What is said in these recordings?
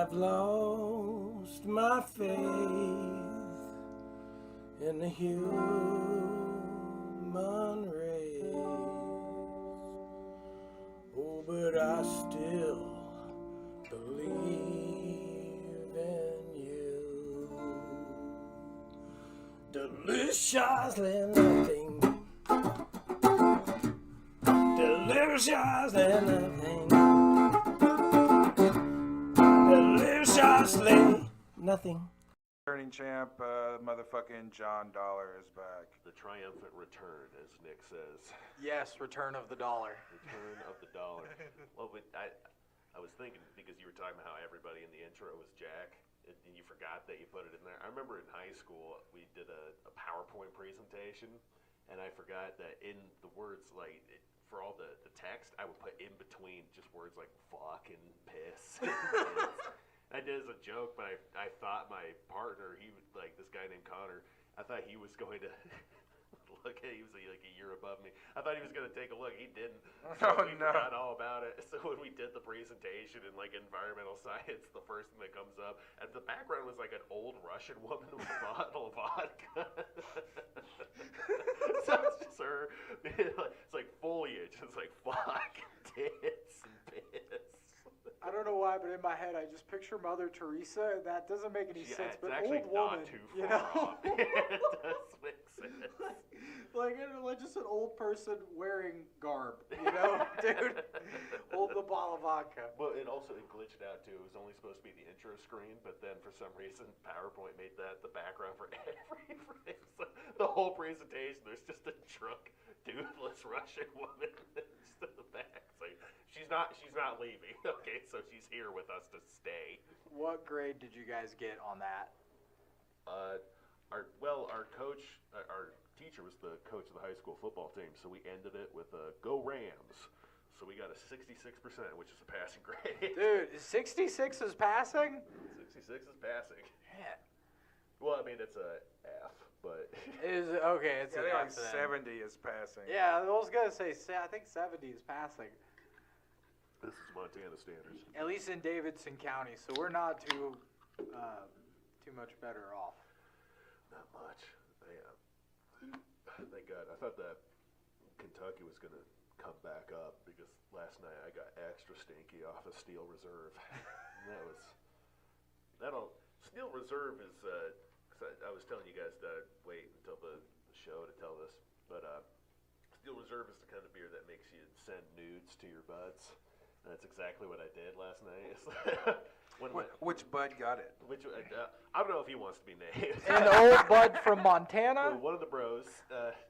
I've lost my faith in the human race. Oh, but I still believe in you. Deliciously nothing. Deliciously nothing. Deliciously nothing. Returning champ, motherfucking John Dollar is back. The triumphant return, as Nick says. Yes, return of the dollar. Return of the dollar. Well, but I was thinking, because you were talking about how everybody in the intro was Jack, and you forgot that you put it in there. I remember in high school, we did a PowerPoint presentation, and I forgot that in the words, like, for all the text, I would put in between just words like fuck and piss. I did as a joke, but I thought my partner, he was like this guy named Connor, I thought he was going to look at, he was like a year above me. I thought he was going to take a look. He didn't. So we forgot all about it. So when we did the presentation in like environmental science, the first thing that comes up, and the background was like an old Russian woman with a bottle of vodka. So it's just her. It's like foliage. It's like fuck, tits, and piss. I don't know why, but in my head, I just picture Mother Teresa, and that doesn't make any sense. But actually old woman, not too far off. It does make sense. like just an old person wearing garb, you know, dude. Hold the bottle of vodka. Well, it glitched out too. It was only supposed to be the intro screen, but then for some reason, PowerPoint made that the background for every frame. So the whole presentation, there's just a drunk, toothless Russian woman just in the back. It's like, she's not leaving. Okay, so she's here with us to stay. What grade did you guys get on that? Our coach, our teacher was the coach of the high school football team, so we ended it with "Go Rams." So we got a 66%, which is a passing grade. Dude, 66 is passing? 66 is passing. Yeah. Well, I mean, it's a F, but Is okay? It's Yeah, an like F 70 is passing. Yeah, I was gonna say. I think 70 is passing. this is Montana standards. At least in Davidson County, so we're not too much better off. Not much. Thank God. I thought that Kentucky was going to come back up because last night I got extra stinky off of Steel Reserve. Steel Reserve is, I was telling you guys to wait until the show to tell this, but Steel Reserve is the kind of beer that makes you send nudes to your buds. And that's exactly what I did last night. Which bud got it? I don't know if he wants to be named. An old bud from Montana? One of the bros.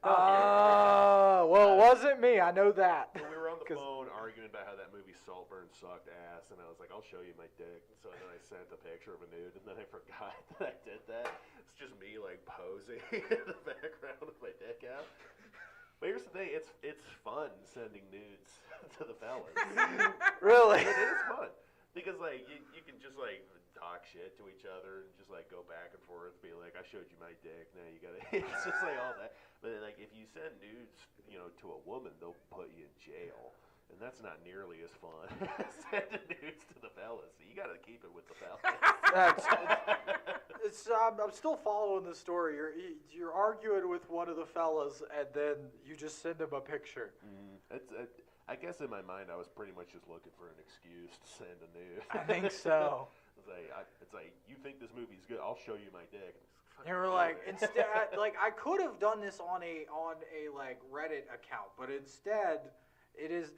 Well, it wasn't me. I know that. We were on the phone arguing about how that movie Saltburn sucked ass, and I was like, I'll show you my dick. And so then I sent a picture of a nude, and then I forgot that I did that. It's just me, like, posing in the background with my dick out. But here's the thing, it's fun sending nudes to the fellas. Really? It is fun. Because, like, you can just, like, talk shit to each other and just, like, go back and forth, be like, I showed you my dick, now you gotta, it's just, like, all that. But, like, if you send nudes, you know, to a woman, they'll put you in jail. And that's not nearly as fun as sending nudes to the fellas. So you gotta keep it with the fellas. I'm still following the story. You're arguing with one of the fellas, and then you just send him a picture. I guess in my mind, I was pretty much just looking for an excuse to send a nude. I think so. It's like, you think this movie's good? I'll show you my dick. You were like, instead, like I could have done this on a like Reddit account, but instead,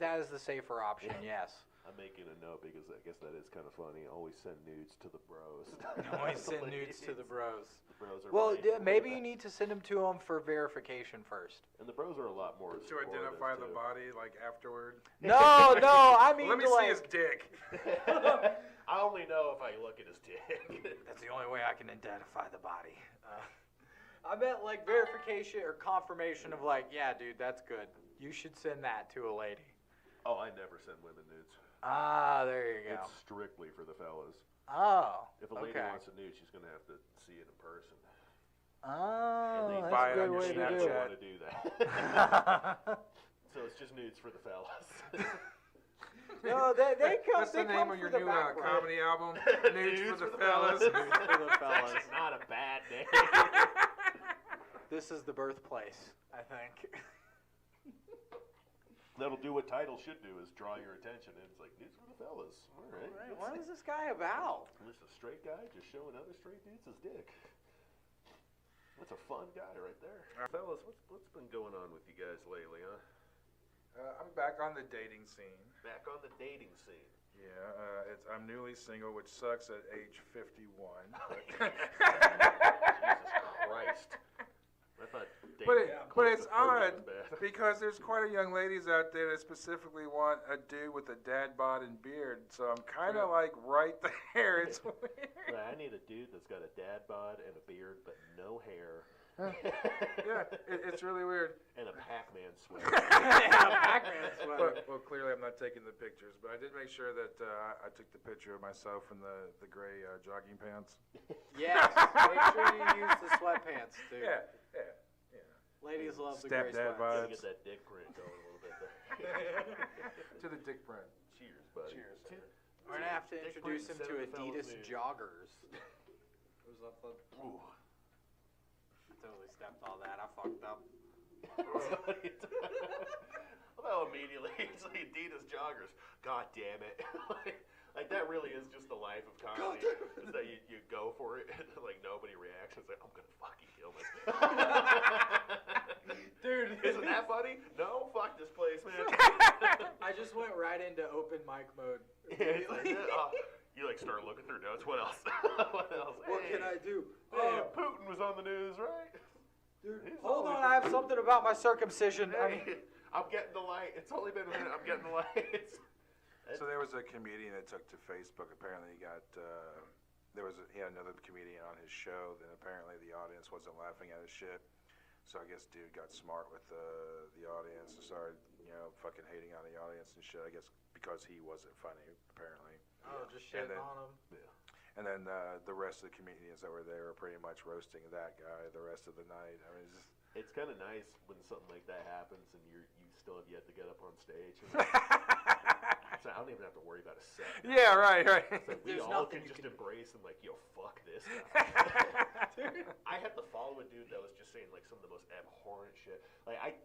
that is the safer option. Yes. I'm making a note because I guess that is kind of funny. Always send nudes to the bros. Always send nudes to the bros. The bros are well, maybe you need to send them to them for verification first. And the bros are a lot more to identify the body, like, afterward? No, I mean, let me see his dick. I only know if I look at his dick. That's the only way I can identify the body. I meant, like, verification or confirmation of, like, yeah, dude, that's good. You should send that to a lady. Oh, I never send women nudes. Ah, there you go. It's strictly for the fellas. Oh, If a lady wants a nude, she's going to have to see it in person. Oh, that's buy a it on good your way to do I it. don't want to do that. So it's just nudes for the fellas. No, they come. What's they the name come of your for the new background. comedy album? Nudes for the fellas. Nudes for the It's fellas. actually not a bad name. This is the birthplace, I think. That'll do what titles should do, is draw your attention. And it's like, these are the fellas. All right. Right, what is this guy about? This is a straight guy just showing other straight dudes his dick. That's a fun guy right there. Fellas, what's been going on with you guys lately, huh? I'm back on the dating scene. Back on the dating scene. Yeah, I'm newly single, which sucks at age 51. But Jesus Christ. I thought dating but close it's to 30 odd was bad. because there's quite a young ladies out there that specifically want a dude with a dad bod and beard. So I'm kind of like right there. It's weird. Right, I need a dude that's got a dad bod and a beard, but no hair. Yeah, it's really weird. And a Pac-Man sweater. Pac-Man sweater. Well, clearly I'm not taking the pictures, but I did make sure that I took the picture of myself in the gray jogging pants. Yes, make sure you use the sweatpants, dude. Yeah. Ladies love the Step gray dad sweats. Gotta get that dick print going a little bit there. To the dick print. Cheers, buddy. Cheers. We're gonna have to Dick introduce him print to instead of the Adidas fellas nude. joggers. Ooh. Totally stepped all that. I fucked up. Well, immediately he's like Adidas joggers. God damn it! like that really is just the life of comedy. Is that you go for it and like nobody reacts. It's like I'm gonna fucking kill myself. Dude, Isn't that funny? No, fuck this place, man. I just went right into open mic mode. Yeah, it's like, you like start looking through notes. What else? What else? What can I do? Hey, Putin was on the news, right? Dude, He's hold always- on, I have something about my circumcision. Hey, I'm getting the light. It's only been a minute. I'm getting the lights. So there was a comedian that took to Facebook. Apparently, he got he had another comedian on his show. Then apparently the audience wasn't laughing at his shit. So I guess dude got smart with the audience and started fucking hating on the audience and shit. I guess because he wasn't funny apparently. Oh, just shitting then- on him. And then the rest of the comedians that were there were pretty much roasting that guy the rest of the night. I mean, It's kind of nice when something like that happens and you still have yet to get up on stage. So I don't even have to worry about a set. yeah, right. It's like we There's all nothing can you just can- embrace and like, yo, fuck this guy. I had to follow a dude that was just saying like some of the most abhorrent shit. Like I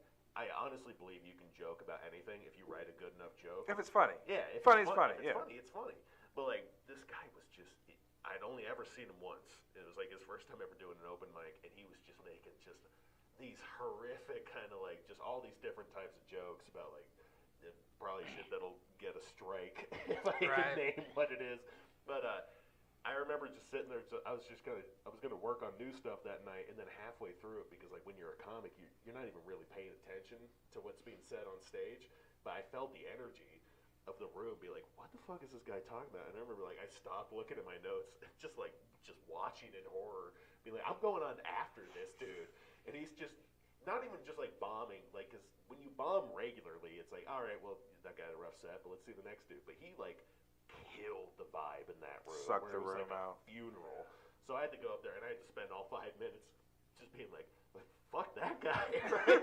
honestly believe you can joke about anything if you write a good enough joke. If it's funny. Yeah, if Funny's it's funny, If it's yeah. funny, it's funny. But like this guy was just, I'd only ever seen him once. It was like his first time ever doing an open mic, and he was just making just these horrific kind of like just all these different types of jokes about like probably shit that'll get a strike if I can name what it is. But I remember just sitting there. I was gonna work on new stuff that night, and then halfway through it, because like when you're a comic, you're not even really paying attention to what's being said on stage. But I felt the energy of the room be like, what the fuck is this guy talking about? And I remember like I stopped looking at my notes, just watching in horror, being like, I'm going on after this dude, and he's just not even just like bombing, like, because when you bomb regularly, it's like, all right, well that guy had a rough set, but let's see the next dude. But he like killed the vibe in that room. Sucked where the it was room like out. a funeral. So I had to go up there and I had to spend all 5 minutes just being like fuck that guy. Right?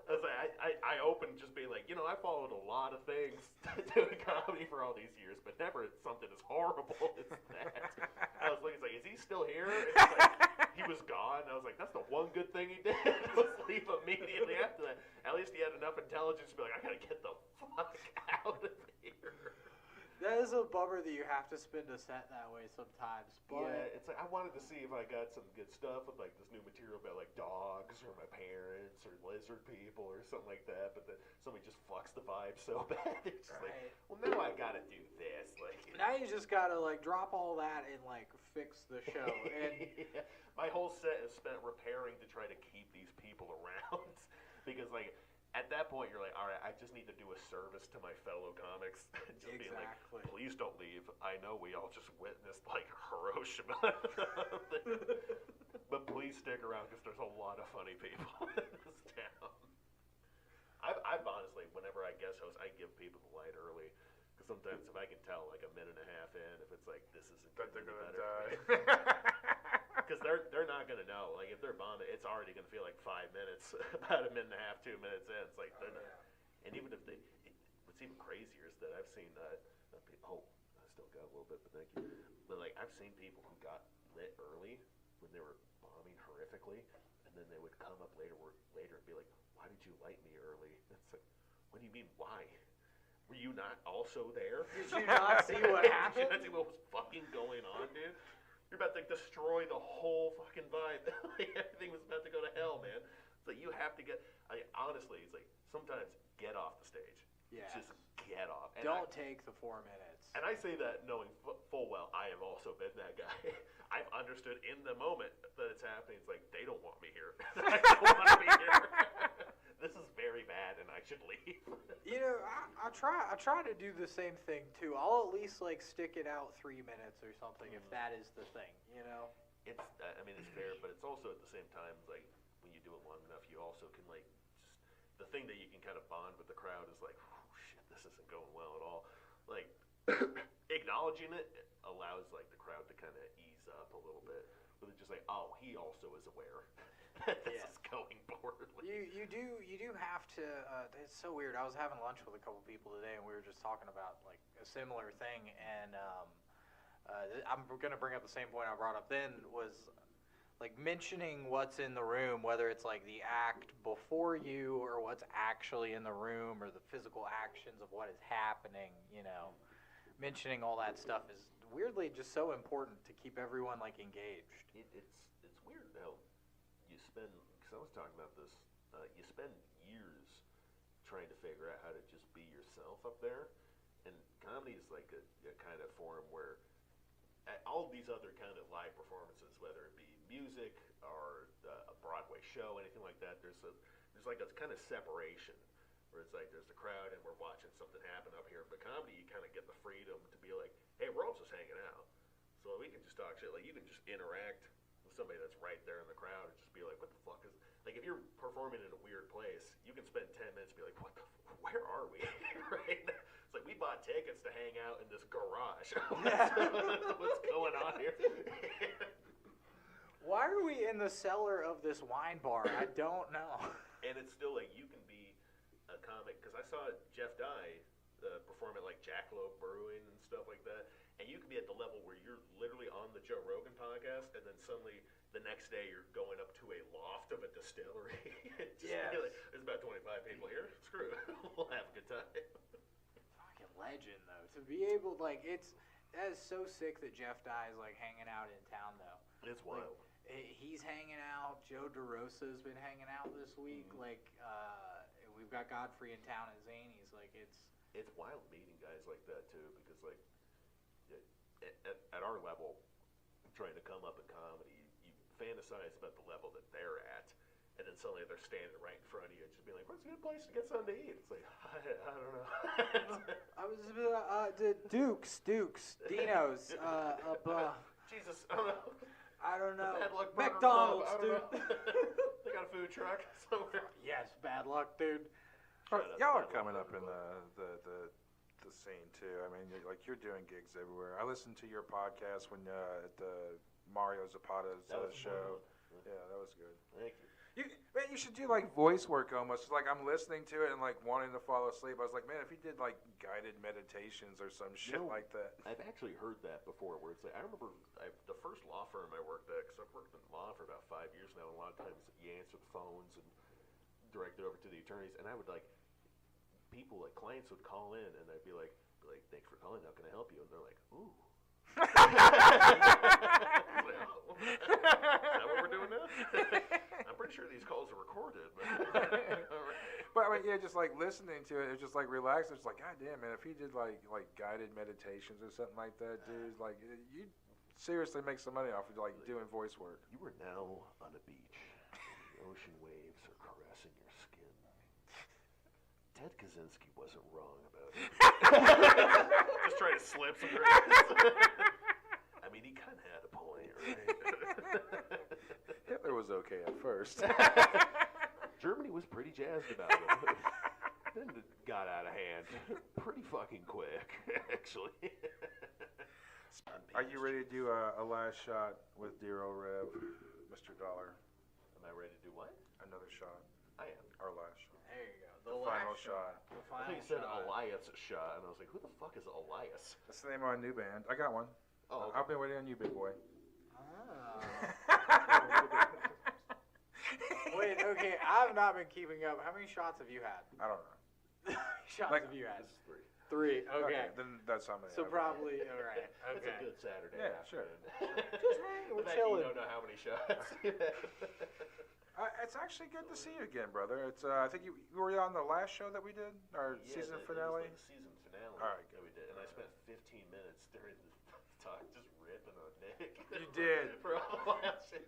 I was like, I opened just being like, I followed a lot of things doing comedy for all these years, but never something as horrible as that. I was looking, like, is he still here? And it's like, he was gone. I was like, that's the one good thing he did was leave immediately after that. At least he had enough intelligence to be like, I gotta get the fuck out of here. That is a bummer that you have to spend a set that way sometimes. But Yeah, it's like I wanted to see if I got some good stuff with like this new material about like dogs or my parents or lizard people or something like that. But then somebody just fucks the vibe so bad. It's just like, well, now I gotta do this. Like now you just gotta like drop all that and like fix the show. And yeah. My whole set is spent repairing to try to keep these people around because like. At that point, you're like, all right, I just need to do a service to my fellow comics. Just being like, please don't leave. I know we all just witnessed, like, Hiroshima. But please stick around because there's a lot of funny people in this town. I've honestly, whenever I guest host, I give people the light early. Because sometimes if I can tell, like, a minute and a half in, if it's like, this isn't But they're getting gonna better. die. Because they're not going to know. Like, if they're bombing, it's already going to feel like 5 minutes. About a minute and a half, 2 minutes in. It's like, they're not. And even if they, what's even crazier is that I've seen oh, I still got a little bit, but thank you. But like I've seen people who got lit early when they were bombing horrifically, and then they would come up later and be like, "Why did you light me early?" It's like, what do you mean, why? Were you not also there? Did you not see what happened? Did you not see what was fucking going on, dude? You're about to destroy the whole fucking vibe. Like, everything was about to go to hell, man. It's like, you have to get, honestly, it's like, sometimes get off the stage. Yeah. Just get off. And Don't take the 4 minutes. And I say that knowing full well I have also been that guy. I've understood in the moment that it's happening. It's like, they don't want me here. I don't want to be here. This is very bad, and I should leave. You know, I try to do the same thing too. I'll at least like stick it out 3 minutes or something if that is the thing. You know. It's I mean it's fair, but it's also at the same time like when you do it long enough, you also can like just the thing that you can kind of bond with the crowd is like, oh, shit, this isn't going well at all. Like acknowledging it allows like the crowd to kind of ease up a little bit. But it's just like, oh, he also is aware. This is going poorly. You do have to. It's so weird. I was having lunch with a couple people today, and we were just talking about like a similar thing. And I'm gonna bring up the same point I brought up then was like mentioning what's in the room, whether it's like the act before you or what's actually in the room or the physical actions of what is happening. You know, mentioning all that stuff is weirdly just so important to keep everyone like engaged. It's weird how you spend, because I was talking about this, you spend years trying to figure out how to just be yourself up there, and comedy is like a kind of forum where all these other kind of live performances, whether it be music or a Broadway show, anything like that, there's like a kind of separation where it's like there's the crowd and we're watching something happen up here. But comedy, you kind of get the freedom to be like, hey, we're all just hanging out, so we can just talk shit. Like you can just interact with somebody that's right there in the crowd and just be like, what the fuck is, like if you're performing in a weird place, you can spend 10 minutes and be like, where are we? Right? It's like we bought tickets to hang out in this garage. What's going on here? Why are we in the cellar of this wine bar? I don't know. And it's still like you can be a comic, because I saw Jeff Dye perform at like Jackalope Brewing and stuff like that, and you can be at the level where you're literally on the Joe Rogan podcast, and then suddenly the next day you're going up to a loft of a distillery. Just like, there's about 25 people here. Screw it. We'll have a good time. Fucking legend though. To be able that is so sick that Jeff Dye is like hanging out in town though. It's wild. He's hanging out. Joe DeRosa's been hanging out this week. Mm-hmm. Like we've got Godfrey in town at Zany's. Like it's wild meeting guys like that too, because like at our level, trying to come up in comedy, you fantasize about the level that they're at, and then suddenly they're standing right in front of you and just being like, where's a good place to get something to eat? It's like, I don't know. I was Duke's, Dino's, Jesus, I don't know. I don't know. Bad luck McDonald's, dude. They got a food truck somewhere. Yes, bad luck, dude. Y'all are coming up in the scene too. I mean, you're doing gigs everywhere. I listened to your podcast when at the Mario Zapata's show. Yeah, that was good. Thank you. Man, you should do like voice work almost. It's like I'm listening to it and like wanting to fall asleep. I was like, man, if he did like guided meditations or some shit like that. I've actually heard that before, where it's like I remember the first law firm I worked at, because I've worked in law for about 5 years now. And a lot of times you answer the phones and direct it over to the attorneys, and I would like people like clients would call in, and I'd be like, thanks for calling. How can I help you? And they're like, ooh. Like, oh. Is that what we're doing now? I'm pretty sure these calls are recorded. But I mean, yeah, just like listening to it, it's just like relaxed. It's like, God damn, man, if he did like guided meditations or something like that, dude, like you'd seriously make some money off of like doing voice work. You are now on a beach. The ocean waves are caressing your skin. Ted Kaczynski wasn't wrong about it. Just trying to slip some grades. I mean, he kind of had a point, right? Hitler was okay at first. Germany was pretty jazzed about it. Then it got out of hand pretty fucking quick, actually. Are you ready to do a last shot with dear old Rev, Mr. Dollar? Am I ready to do what? Another shot. I am. Our last shot. There you go. The final shot. The I final think you said shot. Elias shot, and I was like, who the fuck is Elias? That's the name of my new band. I got one. Oh, okay. I've been waiting on you, big boy. Ah. Wait, okay, I've not been keeping up. How many shots have you had? I don't know. Shots Like- have you had? This is 3. 3, okay. Then that's how many. So I've had. probably, alright, It's a okay. good Saturday Yeah, sure. afternoon. Just hang, we're The fact that chilling. You don't know how many shots. It's actually good to see you again, brother. It's I think you were on the last show that we did, our season finale. It was like the season finale All right, that we did, and I spent 15 minutes during the talk just ripping on Nick. You did. For all the last shit.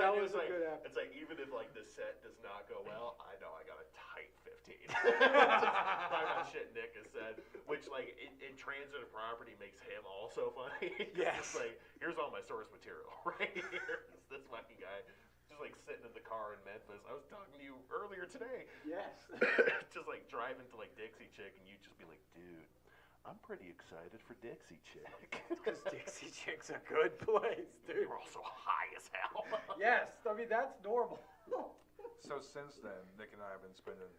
That So was a like, good episode. It's like even if like the set does not go well, I know I got a tight 15. Talking about shit Nick has said, which like in transitive property makes him also funny. Yes. It's like here's all my source material right here. It's this fucking guy. Just like sitting in the car in Memphis. I was talking to you earlier today. Yes. Just like driving to like Dixie Chick, and you'd just be like, dude, I'm pretty excited for Dixie Chick. Because Dixie Chick's a good place, dude. You're also high as hell. Yes, I mean, that's normal. So since then, Nick and I have been spending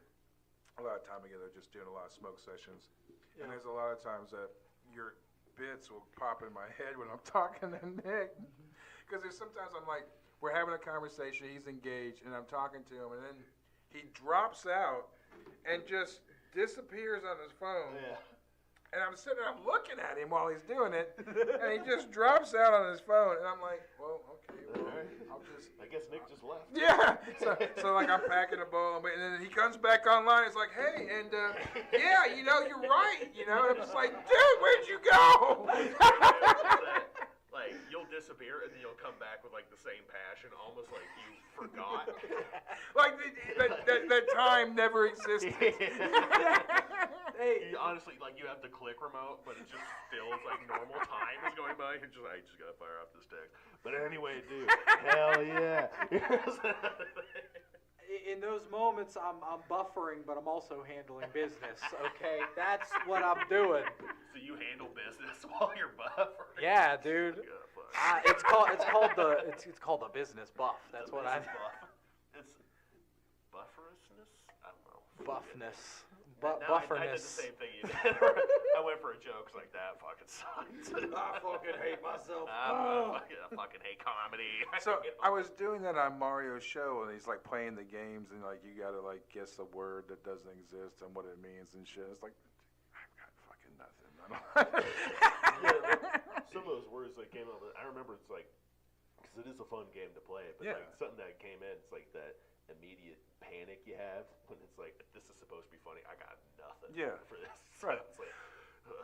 a lot of time together, just doing a lot of smoke sessions. Yeah. And there's a lot of times that your bits will pop in my head when I'm talking to Nick. Because there's sometimes I'm like, we're having a conversation, he's engaged, and I'm talking to him, and then he drops out and just disappears on his phone. Yeah. And I'm sitting there, I'm looking at him while he's doing it, and he just drops out on his phone, and I'm like, well, okay, well, I'll just... I guess Nick just left. Yeah, so like I'm packing a bowl, and then he comes back online. It's like, hey, and yeah, you know, you're right, you know. And I'm just like, dude, where'd you go? Like you'll disappear and then you'll come back with like the same passion, almost like you forgot. Like that time never existed. Hey, Honestly, like you have the click remote, but it just feels like normal time is going by. You're just like, I just gotta fire off this text. But anyway, dude, hell yeah. in those moments, I'm buffering, but I'm also handling business. Okay, that's what I'm doing. So you handle business while you're buffering. Yeah, dude. Yeah, fuck. It's called the business buff. That's The what I. business buff. It's bufferousness. I don't know. Buffness. No, I did the Bufferness. same thing you did. I went for a joke like that. Fucking sucks. I fucking hate myself. I fucking hate comedy. So I was doing that on Mario's show, and he's like playing the games, and like you gotta like guess a word that doesn't exist and what it means and shit. It's like, I've got fucking nothing. I don't. Some of those words that came out, I remember it's like, because it is a fun game to play, but Yeah. like something that came in, it's like that immediate panic you have when it's like, this is supposed to be funny, I got nothing Yeah. for this. Right. It's like,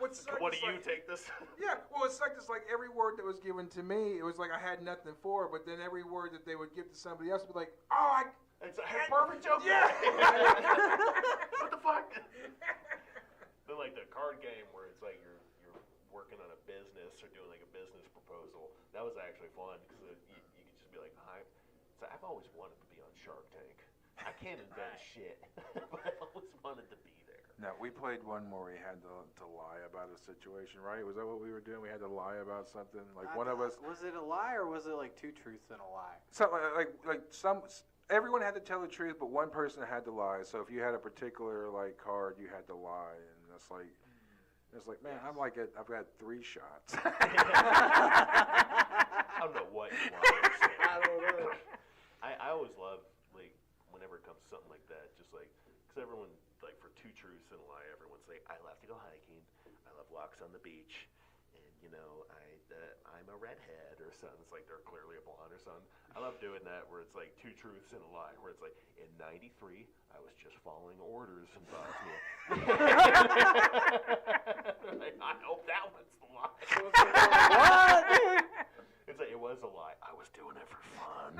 What's what do sucks you is like- take this? Yeah, well, it's like every word that was given to me, it was like I had nothing for it, but then every word that they would give to somebody else would be like, oh, It's a perfect joke. Yeah. What the fuck? Then like the card game where it's like you're working on a business or doing like a business proposal. That was actually fun because you could just be like, hi. So I've always wanted to be on Shark Tank. I can't invent shit, but I've always wanted to be there. No, we played one where we had to lie about a situation, right? Was that what we were doing? We had to lie about something? Like one of us... Was it a lie or was it like two truths and a lie? So, everyone had to tell the truth, but one person had to lie. So if you had a particular, like, card, you had to lie. And it's like, man, I'm like, I've got 3 shots. I don't know what you want to say. I don't know. I always love, like, whenever it comes to something like that, just like, because everyone, like, for 2 truths and a lie, everyone's like, I love to go hiking, I love walks on the beach, and, you know, I'm a redhead or something. It's like they're clearly a blonde or something. I love doing that where it's like 2 truths and a lie, where it's like, in '93, I was just following orders in Bosnia. Like, I hope that was the lie. What? It's like, it was a lie. I was doing it for fun.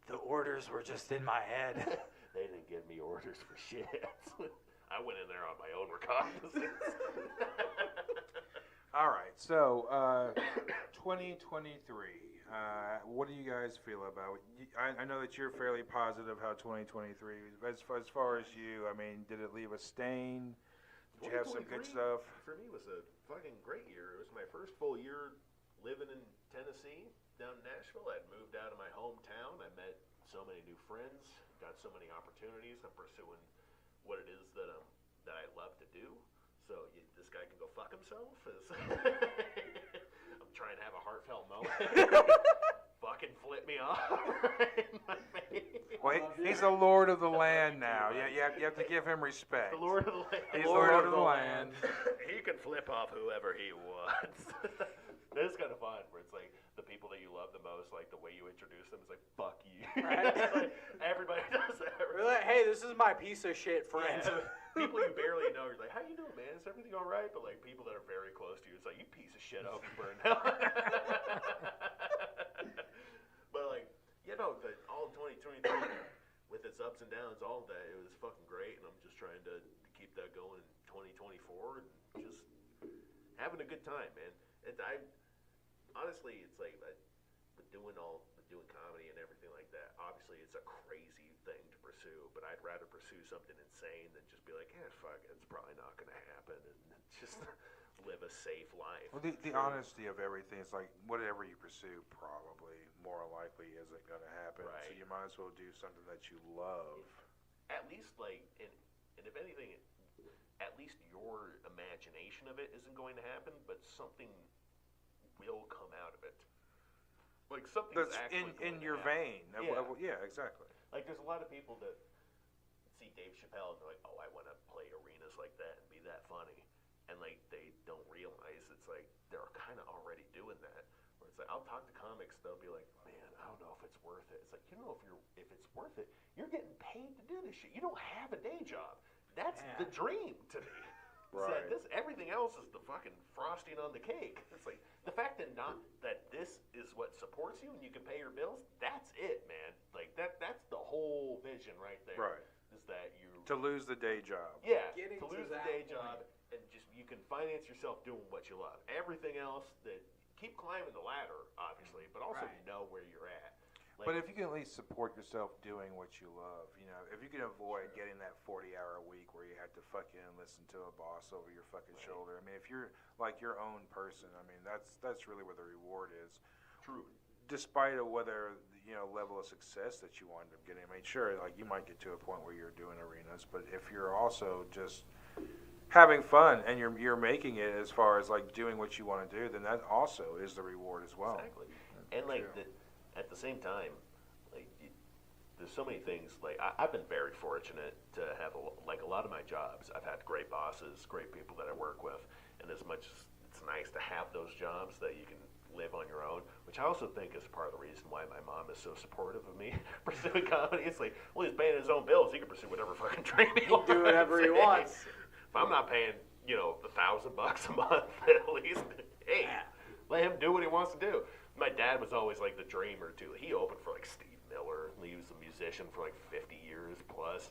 The orders were just in my head. They didn't give me orders for shit. I went in there on my own recognizance. All right, so 2023. What do you guys feel about it? I know that you're fairly positive how 2023. As far as you, I mean, did it leave a stain? Did you have some good 2023 stuff? For me, was a fucking great year. It was my first full year living in Tennessee, down in Nashville. I'd moved out of my hometown. I met so many new friends, got so many opportunities. I'm pursuing what it is that I love to do. So this guy can go fuck himself. I'm trying to have a heartfelt moment. Fucking flip me off. Well, he's the Lord of the land now. Yeah, you have to give him respect. The Lord of the land. He's the Lord of the land. He can flip off whoever he wants. It's kind of fun, where it's like the people that you love the most, like the way you introduce them is like, fuck you. Right? Like, everybody does that. We're like, hey, this is my piece of shit friend. Yeah, people you barely know, you're like, how you doing, man? Is everything all right? But like people that are very close to you, it's like, you piece of shit, I hope you burn hell. But like, all of 2023, with its ups and downs, all of that, it was fucking great, and I'm just trying to keep that going in 2024 and just having a good time, man. Honestly, it's like with doing comedy and everything like that. Obviously, it's a crazy thing to pursue, but I'd rather pursue something insane than just be like, fuck it, it's probably not going to happen, and just live a safe life. Well, the honesty of everything is like, whatever you pursue, probably more likely isn't going to happen. Right. So you might as well do something that you love. At least, like, and if anything, at least your imagination of it isn't going to happen, but something will come out of it. Like something's That's actually in going to your happen. vein. Yeah, exactly. Like there's a lot of people that see Dave Chappelle and they're like, oh, I want to play arenas like that and be that funny, and like they don't realize it's like they're kind of already doing that. Where it's like, I'll talk to comics, they'll be like, man, I don't know if it's worth it. It's like, you know, if it's worth it, you're getting paid to do this shit. You don't have a day job. That's the dream to me. Right. This everything else is the fucking frosting on the cake. It's like the fact that this is what supports you and you can pay your bills. That's it, man. Like that's the whole vision right there. Right. Is that you To lose the day job. Yeah. Getting To lose to the that day point. job and just you can finance yourself doing what you love. Everything else that keep climbing the ladder, obviously, but also know where you're at. Like, But if you can at least support yourself doing what you love, if you can avoid getting that 40-hour week where you have to fucking listen to a boss over your fucking shoulder. I mean, if you're like your own person, I mean, that's really where the reward is. True. Despite of whether level of success that you wind up getting. I mean, sure, like you might get to a point where you're doing arenas, but if you're also just having fun and you're making it as far as like doing what you want to do, then that also is the reward as well. Exactly. And like at the same time, like there's so many things. Like I've been very fortunate to have a lot of my jobs. I've had great bosses, great people that I work with, and as much as it's nice to have those jobs that you can live on your own, which I also think is part of the reason why my mom is so supportive of me pursuing comedy. It's like, well, he's paying his own bills. He can pursue whatever fucking dream he wants. Do whatever he wants. If I'm not paying, $1,000 a month at least, hey, let him do what he wants to do. My dad was always like the dreamer too. He opened for like Steve Miller. He was a musician for like 50 years plus.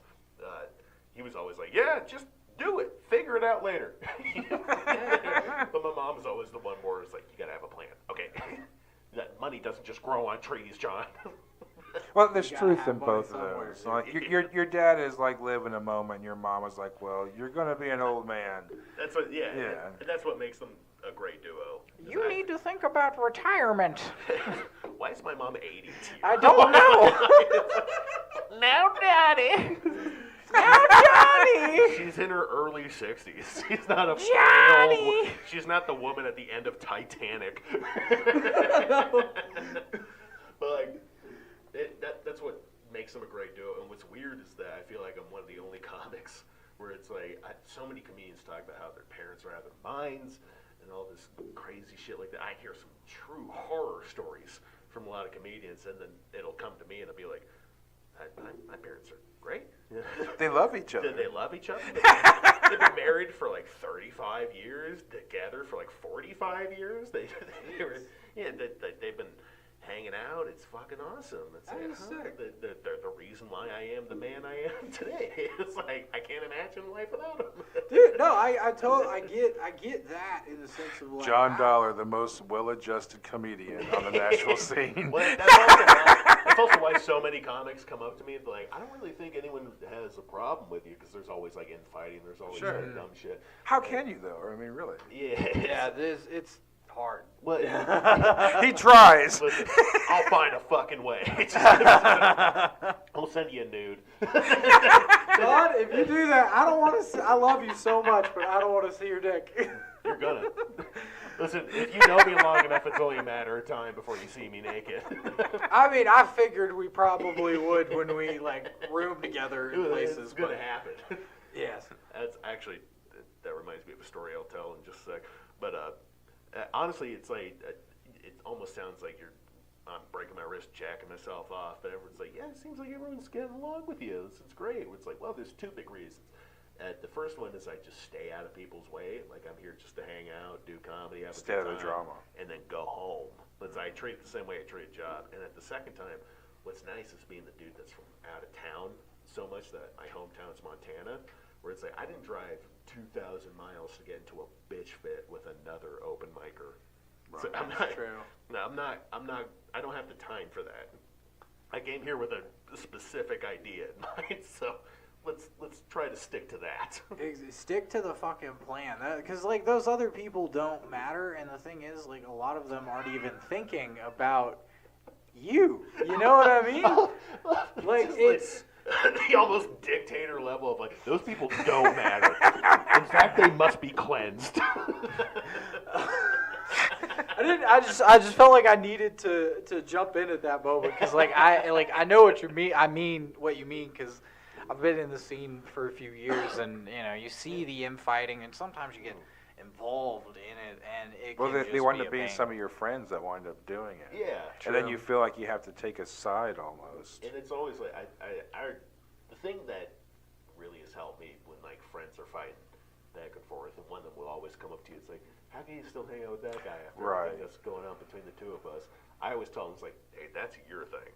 He was always like, yeah, just do it. Figure it out later. But my mom was always the one where it's like, you gotta have a plan. Okay, that money doesn't just grow on trees, John. Well, there's You gotta truth have in money both of somewhere, those. dude. Like your dad is like living a moment, and your mom is like, well, you're gonna be an old man. That's what, Yeah. and that's what makes them a great duo. You need to think about retirement. Why is my mom 80? I don't know. Now, Daddy. Now, Johnny. She's in her early 60s. She's not a Johnny! frail wo- She's not the woman at the end of Titanic. But like, that's what makes them a great duo. And what's weird is that I feel like I'm one of the only comics where it's like so many comedians talk about how their parents are out of their minds and all this crazy shit like that. I hear some true horror stories from a lot of comedians, and then it'll come to me and I'll be like, my parents are great. They love each other. They love each other. They've been married for like 35 years, together for like 45 years. They've been hanging out. It's fucking awesome. It's That is sick. They're the reason why I am the man I am today. It's like I can't imagine life without them. Dude, no, I get that in the sense of like John Dollar, the most well-adjusted comedian on the national scene. Well, that's also why so many comics come up to me and be like, I don't really think anyone has a problem with you because there's always like infighting, there's always Sure. dumb shit. How can you though? I mean, really? Yeah. Yeah, it's hard. What? He tries. Listen, I'll find a fucking way. I'll send you a nude. God, if you do that, I don't want to. I love you so much, but I don't want to see your dick. You're gonna. Listen, if you know me long enough, it's only a matter of time before you see me naked. I mean, I figured we probably would when we like room together in places. It's gonna happen. Yes. That's actually, that reminds me of a story I'll tell in just a sec. But honestly, it's like, it almost sounds like I'm breaking my wrist, jacking myself off. But everyone's like, yeah, it seems like everyone's getting along with you. This is great. It's like, well, there's two big reasons. The first one is I just stay out of people's way. Like, I'm here just to hang out, do comedy, have a Stay good out of the time, drama. and then go home. But I treat it the same way I treat a job. And at the second time, what's nice is being the dude that's from out of town so much that my hometown's Montana, where it's like I didn't drive 2,000 miles to get into a bitch fit with another open micer. Right. So I'm That's not, true. No, I'm not. I don't have the time for that. I came here with a specific idea in mind, so let's try to stick to that. Stick to the fucking plan, because like those other people don't matter, and the thing is, like a lot of them aren't even thinking about you. You know what I mean? Like it's. The almost dictator level of like those people don't matter. In fact, they must be cleansed. I just felt like I needed to jump in at that moment because I know what you mean. I mean what you mean because I've been in the scene for a few years, and you see the infighting, and sometimes you get involved in it, and it Well, can they just wind be up a being pain. some of your friends that wind up doing it. Yeah, And then you feel like you have to take a side almost. and it's always like the thing that really has helped me when like friends are fighting back and forth, and one of them will always come up to you. It's like, how can you still hang out with that guy after everything that's going on between the two of us? I always tell them, it's like, hey, that's your thing,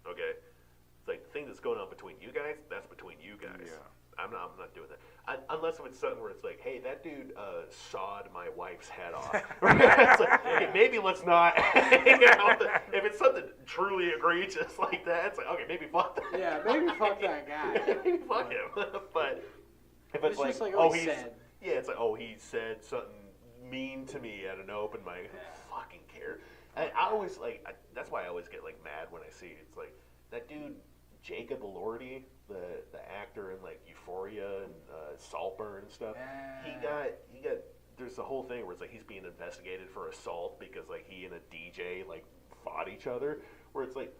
okay? It's like the thing that's going on between you guys, that's between you guys. Yeah. I'm not doing that. Unless it's something where it's like, hey, that dude sawed my wife's head off. It's like, okay, maybe let's not hang out. If it's something truly egregious like that, it's like, okay, maybe fuck that. Yeah, maybe fuck that guy. Maybe fuck him. But if It's it's just like, like, oh, he said. yeah, it's like, oh, he said something mean to me at an open mic. Who fucking care? And I always that's why I always get like mad when I see it. It's like that dude Jacob Elordi, the actor in like Euphoria and Saltburn and stuff. He got. There's the whole thing where it's like he's being investigated for assault because like he and a DJ like fought each other. Where it's like,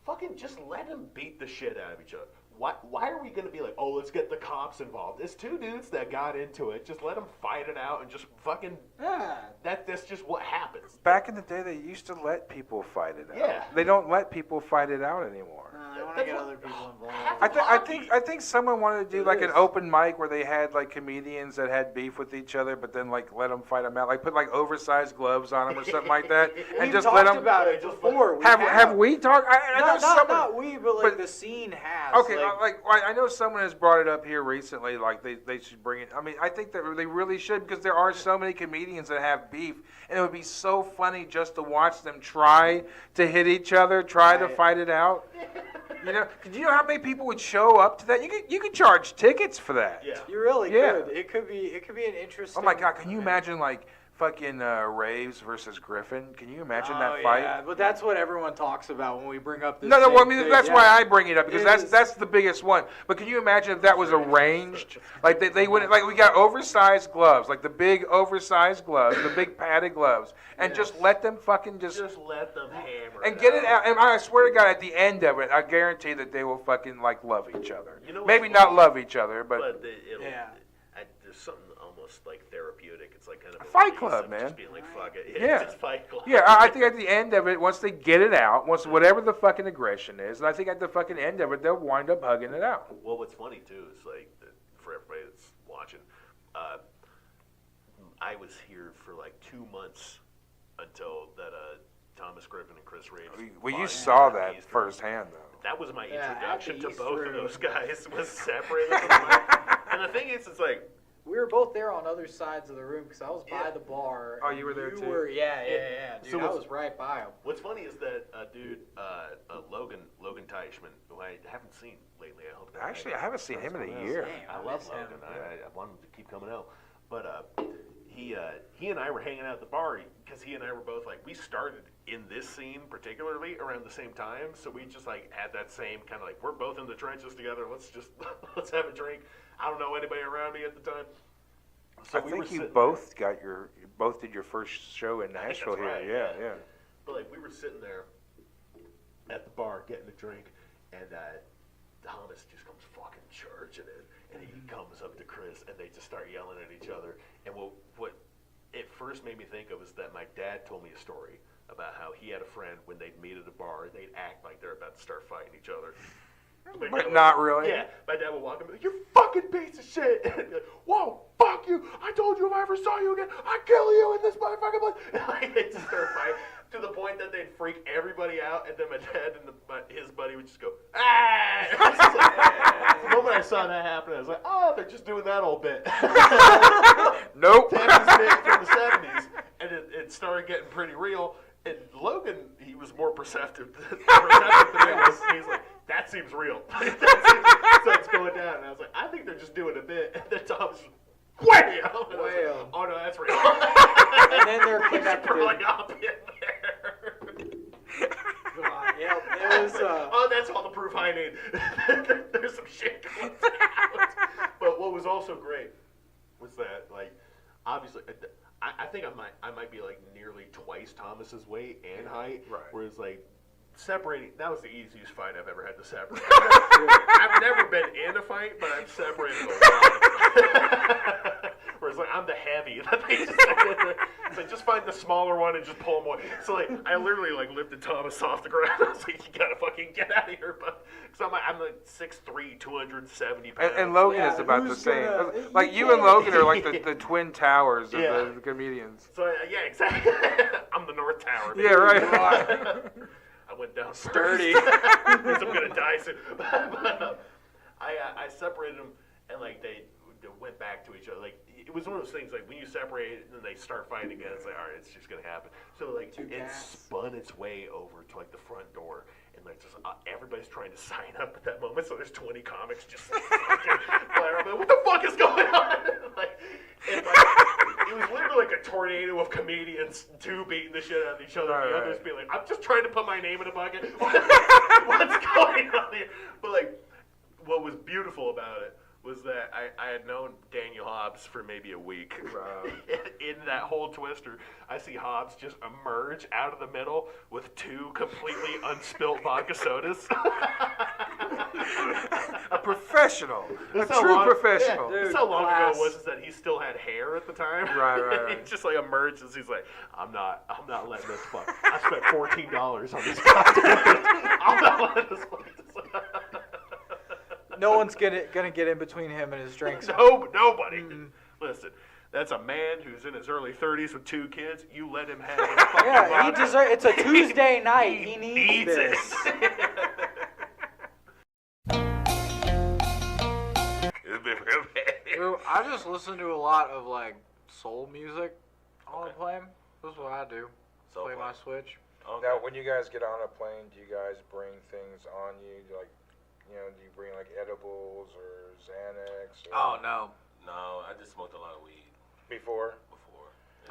fucking just let them beat the shit out of each other. Why are we going to be like, oh, let's get the cops involved? It's two dudes that got into it. Just let them fight it out and just fucking... Yeah. That's just what happens. Back in the day, they used to let people fight it out. Yeah. They don't let people fight it out anymore. No, they want to get other people involved. I think someone wanted to do like an open mic where they had like comedians that had beef with each other, but then like let them fight them out, like put like oversized gloves on them or something like that, and We've just talked let them. about it before. Have we talked? I know someone. Not we, but like the scene has. Okay, I know someone has brought it up here recently. Like they should bring it. I mean, I think that they really should because there are so many comedians that have beef, and it would be so funny just to watch them try to hit each other, try to fight it out. You know, do you know how many people would show up to that? You could charge tickets for that. Yeah. You really Yeah. could. It could be an interesting. Oh my God! Can you imagine like fucking Raves versus Griffin? Can you imagine that fight? Yeah, but that's what everyone talks about when we bring up this. No, well, I mean thing. that's Yeah. why I bring it up because It is. that's the biggest one. But can you imagine if that was arranged? Like they wouldn't like we got oversized gloves, like the big oversized gloves, the big padded gloves, and just let them fucking just let them hammer and get it out. And I swear to God, at the end of it, I guarantee that they will fucking like love each other. You know Maybe what's not funny? love each other, but there's something almost like therapeutic. It's like kind of a Fight release Club, of man. Just being like, fuck it. Yeah. Just Fight Club. yeah, I think at the end of it, once they get it out, once whatever the fucking aggression is, and I think at the fucking end of it, they'll wind up hugging it out. Well, what's funny too is like for everybody that's watching, I was here for like 2 months until that Thomas Griffin and Chris Reeves. Well, you fought saw at that East Room. firsthand, though. That was my Yeah, introduction at to the East both of Room. those guys. Was separated from them. And the thing is, it's like We were both there on other sides of the room because I was by the bar. Oh, you were there too? Yeah, dude. So I was right by him. what's funny is that dude, Logan Teichman, who I haven't seen lately. I hope. Actually, I haven't seen him in a year. Damn, I love miss him. Logan. I want him to keep coming out. But he and I were hanging out at the bar because he and I were both like, we started in this scene particularly around the same time, so we just like had that same kind of like, we're both in the trenches together. Let's let's have a drink. I don't know anybody around me at the time. So I think you both did your first show in Nashville here. Right, Yeah. But like we were sitting there at the bar getting a drink, and Thomas just comes fucking charging in, and he comes up to Chris, and they just start yelling at each other. And what it first made me think of is that my dad told me a story about how he had a friend when they'd meet at a bar, they'd act like they're about to start fighting each other. But not really. Yeah, my dad would walk up and be like, you fucking piece of shit. And he'd be like, whoa, fuck you. I told you if I ever saw you again, I'd kill you in this motherfucking place. And like, they'd just start fighting to the point that they'd freak everybody out. And then my dad and his buddy would just go, ah. The moment I saw that happen, I was like, oh, they're just doing that old bit. Nope. Texas bit from the 70s. And it started getting pretty real. And Logan, he was more perceptive than I was. He's like, that seems real. So it's going down. And I was like, I think they're just doing a bit. And then Tom's way up. And I was like, oh, no, that's real. And then they're connected. Like up in there. God, yep, it was, oh, that's all the proof I need. There's some shit going down. But what was also great was that, like, obviously, I think I might be like nearly twice Thomas's weight and height. Right. Whereas like separating, that was the easiest fight I've ever had to separate. I've never been in a fight, but I've separated a lot. Whereas like I'm the heavy that they just it's like just find the smaller one and just pull him away. So like I literally like lifted Thomas off the ground. I was like, you gotta fucking get out of here, but because I'm like 6'3", 270 pounds. And Logan is about the same. Like you and Logan are like the twin towers of the comedians. So yeah, exactly. I'm the North Tower. Yeah, right. I went down sturdy. Because I'm gonna die soon. But, I separated them, and like they went back to each other. Like it was one of those things. Like when you separate and then they start fighting again, it's like all right, it's just gonna happen. So like it spun its way over to like the front door. And like just everybody's trying to sign up at that moment, so there's 20 comics just like, flying around. What the fuck is going on? It was literally like a tornado of comedians, two beating the shit out of each other, and the others being like, "I'm just trying to put my name in a bucket. What's going on here?" But like, what was beautiful about it was that I had known Daniel Hobbs for maybe a week. In that whole twister, I see Hobbs just emerge out of the middle with two completely unspilled vodka sodas. A professional. A true professional. Yeah, that's how long ago it was that he still had hair at the time. Right. He just like emerges. He's like, I'm not letting this fuck. I spent $14 on this goddamn. I'm not letting this fuck. no one's gonna get in between him and his drinks. Nobody. Listen, that's a man who's in his early 30s with 2 kids. You let him have his fucking Yeah, he vodka. deserves. It's a Tuesday night. He needs this. Dude, I just listen to a lot of like soul music all the time. That's what I do. Play my Switch. Okay. Now, when you guys get on a plane, do you guys bring things on you? Like, do you bring like edibles or Xanax? Or Oh no. No, I just smoked a lot of weed Before?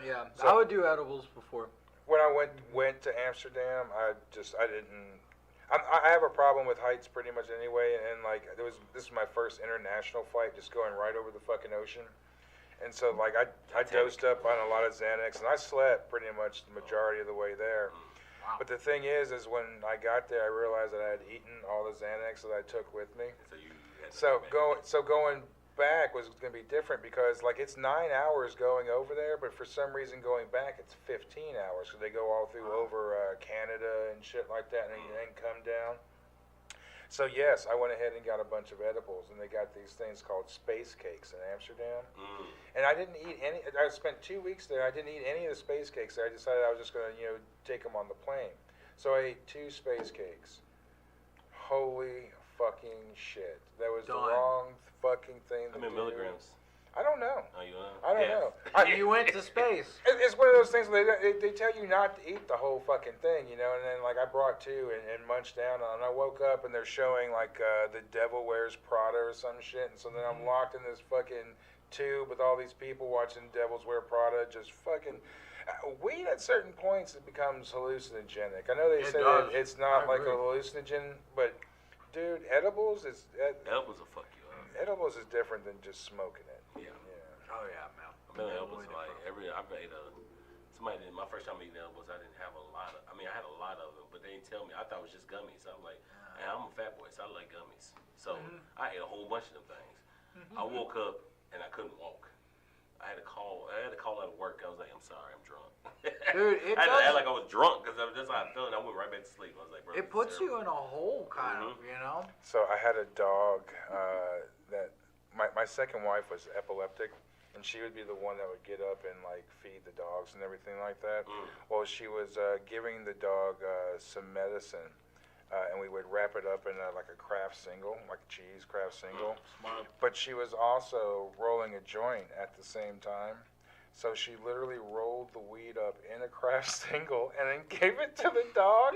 Yeah, So- I would do edibles before. When I went to Amsterdam, I didn't. I have a problem with heights pretty much anyway, and like this was my first international flight, just going right over the fucking ocean, and so like I dosed up on a lot of Xanax, and I slept pretty much the majority of the way there. Wow. But the thing is when I got there, I realized that I had eaten all the Xanax that I took with me. So you had So going back was going to be different because like it's 9 hours going over there, but for some reason going back it's 15 hours because they go all through over Canada and shit like that, and then come down. So yes, I went ahead and got a bunch of edibles, and they got these things called space cakes in Amsterdam. And I didn't eat any. I spent 2 weeks there. I didn't eat any of the space cakes there. I decided I was just going to take them on the plane. So I ate 2 space cakes. Holy fucking shit! That was the wrong fucking thing to How many do. milligrams? I don't know. Oh, you know? I don't know. You went to space. It's one of those things where they tell you not to eat the whole fucking thing, and then like I brought 2 and munched down on, and I woke up and they're showing like the Devil Wears Prada or some shit, and so then I'm locked in this fucking tube with all these people watching Devils Wear Prada, just fucking. Weed at certain points it becomes hallucinogenic. I know they say that it's not like a hallucinogen, but dude, edibles is Edibles will fuck you up. edibles is different than just smoking it. Yeah. Oh yeah, man. I mean, edibles like I made somebody did my first time eating edibles. I didn't have a lot of. I mean, I had a lot of them, but they didn't tell me. I thought it was just gummies. So I'm like, man, I'm a fat boy, so I like gummies. So I ate a whole bunch of them things. I woke up and I couldn't walk. I had to call out of work. I was like, I'm sorry, I'm drunk. Dude, I had to act like I was drunk because that's how I felt. And I went right back to sleep. I was like, bro, it puts you in a hole, kind of, you know. So I had a dog that my second wife was epileptic, and she would be the one that would get up and like feed the dogs and everything like that. Well, she was giving the dog some medicine. And we would wrap it up in like a Kraft single, like a cheese Kraft single. But she was also rolling a joint at the same time. So she literally rolled the weed up in a Kraft single and then gave it to the dog.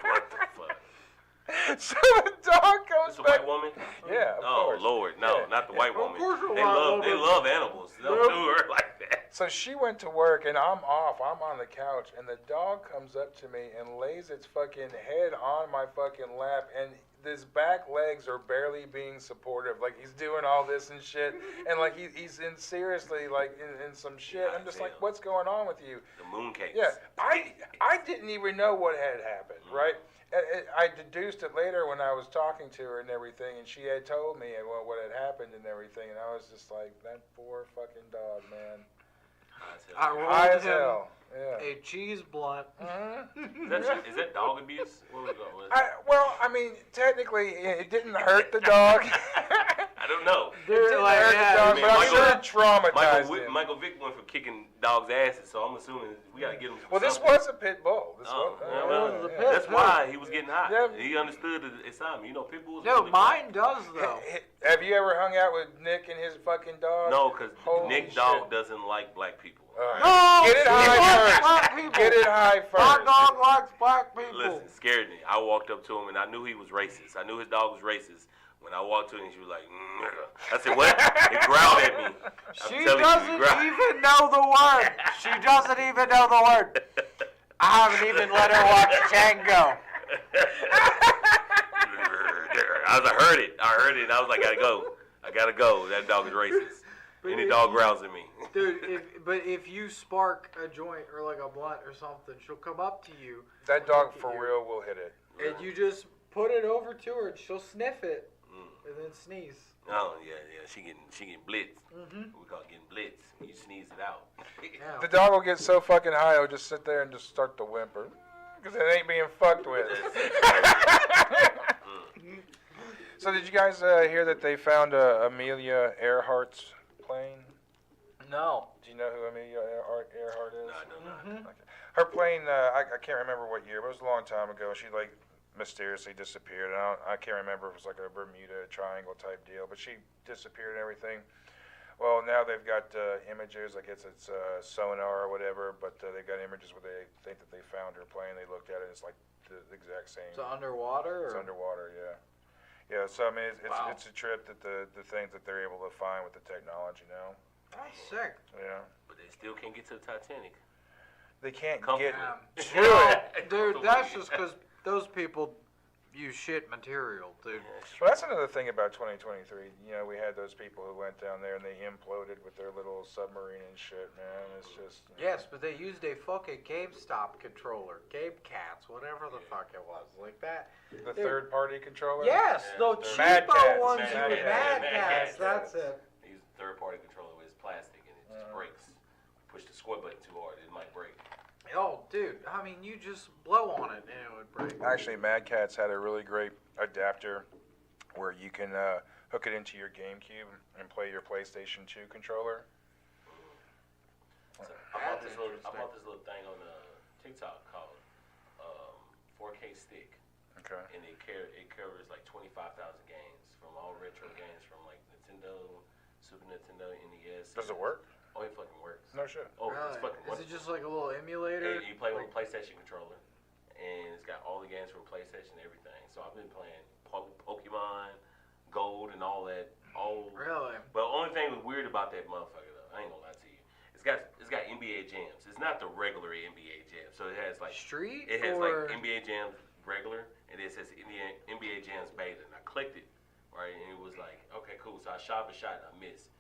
what the fuck? So the dog goes It's a back. white woman? Yeah, of course. Lord, no, Yeah. not the white woman. course a They white love woman. animals. They'll do her like that. So she went to work and I'm off. I'm on the couch and the dog comes up to me and lays its fucking head on my fucking lap and his back legs are barely being supportive. Like he's doing all this and shit and like he's in seriously like in some shit. I'm just like, what's going on with you? The mooncakes. Yeah, I didn't even know what had happened, right? I deduced it later when I was talking to her and everything, and she had told me what had happened and everything, and I was just like, that poor fucking dog, man. I High rolled as him hell. Yeah. a cheese blunt. Is that dog abuse? What was Well, I mean, technically, it didn't hurt the dog. I don't know. It didn't hurt the dog, man, but I'm Michael- sure it traumatized him. Michael Vick went from kicking dogs' asses, so I'm assuming we gotta get him. Well, this something. was a pit bull. This Oh, was, yeah, well, was a yeah. pit that's why he was getting hot. Yeah. He understood the assignment. You know, pit bulls. No, really mine does though. Have you ever hung out with Nick and his fucking dog? No, because Holy Nick shit. Dog doesn't like black people. All right. No, Get it he high likes first. black people. Get it high My first. dog likes black people. Listen, scared me. I walked up to him and I knew he was racist. I knew his dog was racist. When I walked to him, she was like, I said, what? He growled at me. She I'm telling you, doesn't he growled. even know the word. She doesn't even know the word. I haven't even let her watch Django. I heard it. I was like, I gotta go. That dog is racist. Any dog growls at me. Dude, if you spark a joint or like a blunt or something, she'll come up to you. That dog for real will hit it. And you just put it over to her and she'll sniff it and then sneeze. Oh yeah. She getting blitz. We call it getting blitz. You sneeze it out. Yeah. The dog will get so fucking high, it'll just sit there and just start to whimper. Because it ain't being fucked with. So did you guys hear that they found Amelia Earhart's plane? No. Do you know who Amelia Earhart is? No, I don't know. Okay. Her plane, I can't remember what year, but it was a long time ago. She like mysteriously disappeared. I can't remember if it was like a Bermuda Triangle type deal, but she disappeared and everything. Well, now they've got images. I guess it's sonar or whatever, but they've got images where they think that they found her plane. They looked at it. It's like the exact same. It's underwater? It's underwater, yeah. Yeah, so I mean, Wow. it's a trip that the things that they're able to find with the technology now. That's sick. Yeah. But they still can't get to the Titanic. They can't Comfortably. get to it. Dude, that's just because those people use shit material, dude. Well, that's another thing about 2023. You know, we had those people who went down there and they imploded with their little submarine and shit, man. It's just... Yes, but they used a fucking GameStop controller. GameCats, whatever the fuck it was. Like that. The third-party controller? Yes, the Mad cheapo Cats. ones Mad with Cats. Mad Cats, that's it. They use a third-party controller with plastic and it just breaks. Push the square button too hard, it might break. Oh, dude, I mean, you just blow on it and it would break. Actually, Mad Catz had a really great adapter where you can hook it into your GameCube and play your PlayStation 2 controller. So I bought this little thing on TikTok called 4K Stick. Okay. And it covers like 25,000 games from all retro games from like Nintendo, Super Nintendo, NES. Does it work? Oh, it fucking works. No shit. Oh, it's Really? fucking Is it wonderful. just like a little emulator? And you play with a PlayStation controller, and it's got all the games from PlayStation and everything. So I've been playing Pokemon Gold and all that Oh. Really? But the only thing was weird about that motherfucker though, I ain't gonna lie to you. It's got NBA jams. It's not the regular NBA jam. So it has like Street It has or like NBA jams regular, and it says NBA jams beta. And I clicked it, right, and it was like, okay, cool. So I shot a shot and I missed.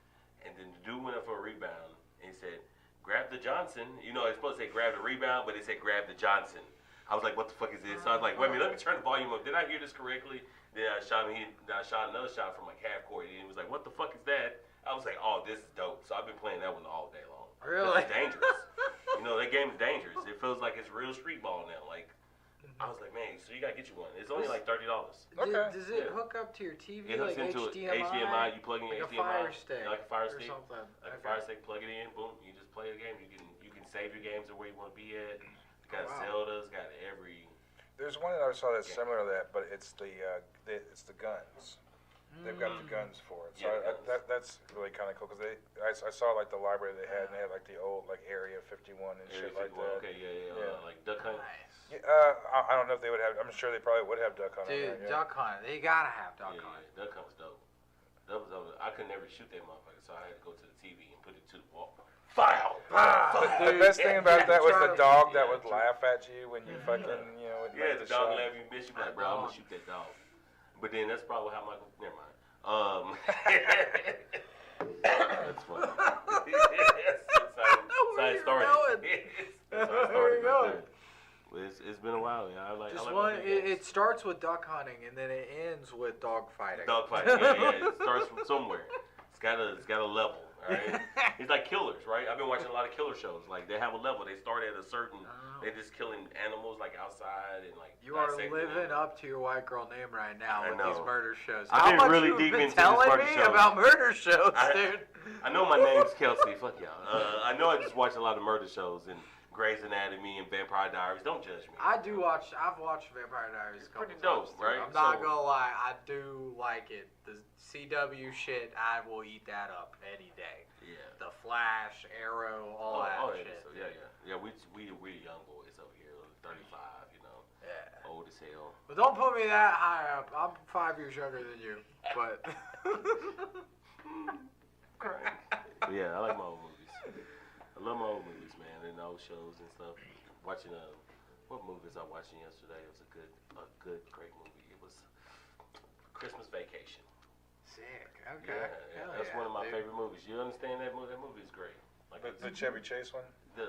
And then the dude went up for a rebound and he said, grab the Johnson. You know, it's supposed to say grab the rebound, but it said grab the Johnson. I was like, what the fuck is this? So I was like, wait a minute, let me turn the volume up. Did I hear this correctly? Then I shot another shot from like half court, and he was like, what the fuck is that? I was like, oh, this is dope. So I've been playing that one all day long. Really? It's dangerous. You know, that game is dangerous. It feels like it's real street ball now. Like, I was like, man, so you gotta get you one. It's only like $30. Okay. Does it Yeah. hook up to your TV It hooks like into HDMI? You plug in your like HDMI. a Fire Stick Like a Fire or Stick. something. Like a Okay. Fire Stick, plug it in, boom, you just play the game. You can save your games to where you want to be at. It's got wow. Zelda, it's got every. There's one that I saw that's similar to that, but it's the guns. They've got the guns for it. So Yeah, the guns. that's really kind of cool because I saw like the library they had, and they had like the old like Area 51 and shit like that. Okay, yeah. Yeah. Like Duck Hunt. Nice. Yeah, I don't know if they would have. I'm sure they probably would have duck hunt. on Dude, there, yeah. Duck Hunt. They gotta have Duck Yeah, Hunt. Duck Hunt was dope. That was dope. I could never shoot that motherfucker, so I had to go to the TV and put it to the wall. Fire! The best thing about that was the dog that Yeah, would laugh at you when you fucking, you know, would Yeah, make the the dog shot. laugh, you miss, you be like, bro, I'm gonna shoot that dog. But then that's probably how Michael. Never mind. That's funny. Side story. That's how it started right there. But it's been a while. Yeah, I like. Just I like one. my video games. It starts with duck hunting and then it ends with dog fighting. Dogfight. Yeah. It starts from somewhere. It's got a level. All right. It's like Killers, right? I've been watching a lot of killer shows. Like they have a level. They start at a certain. They just killing animals like outside and like. You are dissecting living them. up to your white girl name right now I with these know. murder shows. I've How been much really you've deep been into this telling murder me show. about murder shows, dude? I know my name's Kelsey. Fuck y'all. I know I just watch a lot of murder shows and Grey's Anatomy and Vampire Diaries. Don't judge me. I've watched Vampire Diaries a couple pretty times, dope, dude. right? I'm not So- gonna lie, I do like it. The CW shit, I will eat that up any day. Yeah. The Flash, Arrow, all that yeah, shit. so, yeah. We young boys over here, 35. You know, Yeah. old as hell. But don't put me that high up. I'm 5 years younger than you. But But yeah, I like my old movies. I love my old movies, man, and old shows and stuff. Watching what movies I watching yesterday? It was a great movie. It was Christmas Vacation. sick. Okay. Yeah, Hell that's yeah, one of my dude. favorite movies. You understand that movie? That movie is great. Like The Chevy Chase one. yeah,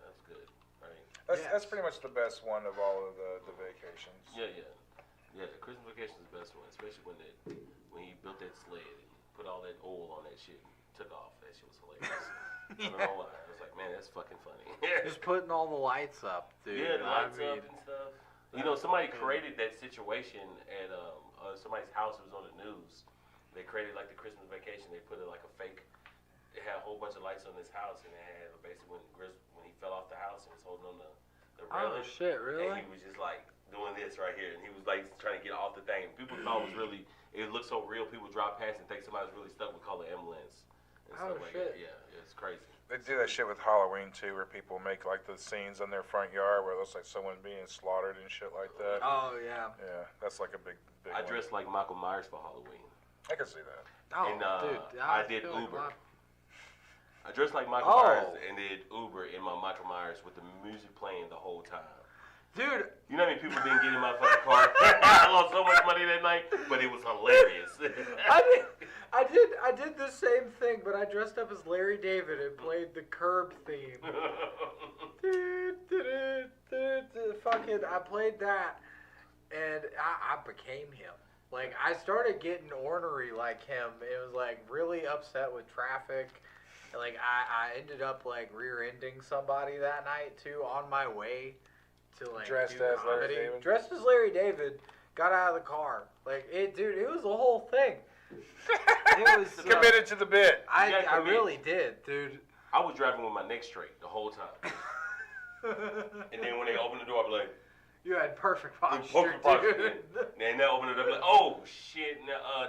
that's good. Right. That's pretty much the best one of all of the vacations. Yeah. The Christmas Vacation is the best one, especially when he built that sled and put all that oil on that shit and took off. That shit was hilarious. I don't know why. I was like, man, that's fucking funny. Just putting all the lights up, dude. Yeah, the lights I up mean, and stuff. You know, somebody created that situation at somebody's house. It was on the news. They created like the Christmas Vacation. They put it like a fake. They had a whole bunch of lights on this house, and they had basically when he fell off the house and was holding on the railing. oh shit, really? And he was just like doing this right here, and he was like trying to get off the thing. People thought it was really, it looked so real. People drive past and think somebody's really stuck. We call it ambulance. And Oh, stuff like shit. that. Yeah, it's crazy. They do that shit with Halloween too, where people make like the scenes on their front yard where it looks like someone being slaughtered and shit like that. Oh yeah. Yeah, that's like a big I one. dressed like Michael Myers for Halloween. I can see that. Oh, And, dude. I did feel like Uber. my- I dressed like Michael Oh. Myers and did Uber in my Michael Myers with the music playing the whole time. Dude, You know how many people didn't get in my fucking car? I lost so much money that night, but it was hilarious. I did the same thing, but I dressed up as Larry David and played the Curb theme. Fucking, I played that, and I became him. Like, I started getting ornery like him. It was like really upset with traffic. And, like, I ended up like rear-ending somebody that night too on my way to like Dressed do as Larry comedy. David? Dressed as Larry David. Got out of the car. Like it, dude. It was the whole thing. It was Committed to the bit. You gotta I commit. really did, dude. I was driving with my neck straight the whole time. And then when they opened the door, I'd be like, You had perfect posture, perfect posture, dude. and they opened it up like, oh shit,